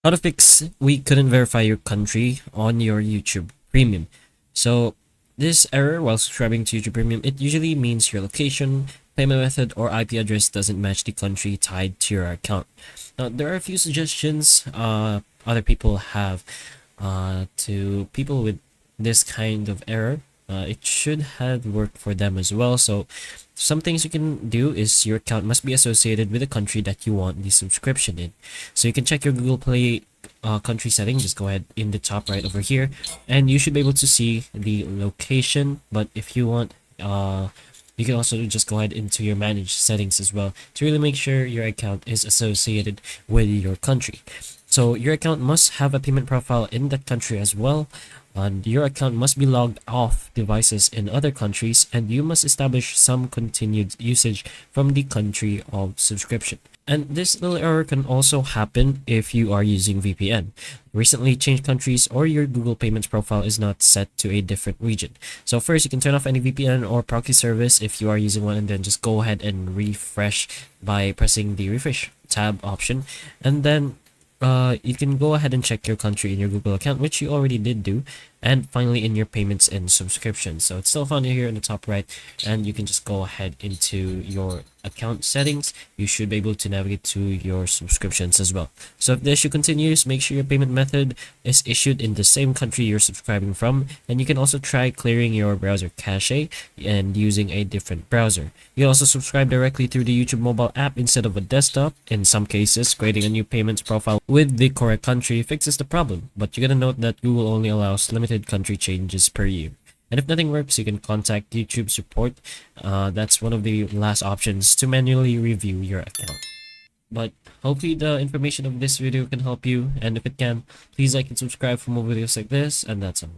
How to fix we couldn't verify your country on your YouTube Premium. So this error while subscribing to YouTube Premium, it usually means your location, payment method, or IP address doesn't match the country tied to your account. Now there are a few suggestions other people have to people with this kind of error. It should have worked for them as well. So some things you can do is your account must be associated with the country that you want the subscription in. So you can check your Google Play country setting. Just go ahead in the top right over here, and you should be able to see the location. But if you want, you can also just go ahead into your manage settings as well to really make sure your account is associated with your country. So your account must have a payment profile in that country as well, and your account must be logged off devices in other countries, and you must establish some continued usage from the country of subscription. And this little error can also happen if you are using VPN, recently changed countries, or your Google Payments profile is not set to a different region. So first, you can turn off any VPN or proxy service if you are using one, and then just go ahead and refresh by pressing the refresh tab option. And then you can go ahead and check your country in your Google account, which you already did do, and finally in your payments and subscriptions. So it's still found here in the top right, and you can just go ahead into your account settings. You should be able to navigate to your subscriptions as well. So if the issue continues, make sure your payment method is issued in the same country you're subscribing from, and you can also try clearing your browser cache and using a different browser. You can also subscribe directly through the YouTube mobile app instead of a desktop. In some cases, creating a new payments profile with the correct country fixes the problem, but you gotta note that Google only allows limited country changes per year. And if nothing works, you can contact YouTube support. That's one of the last options to manually review your account. But hopefully the information of this video can help you, and if it can, please like and subscribe for more videos like this, and that's all.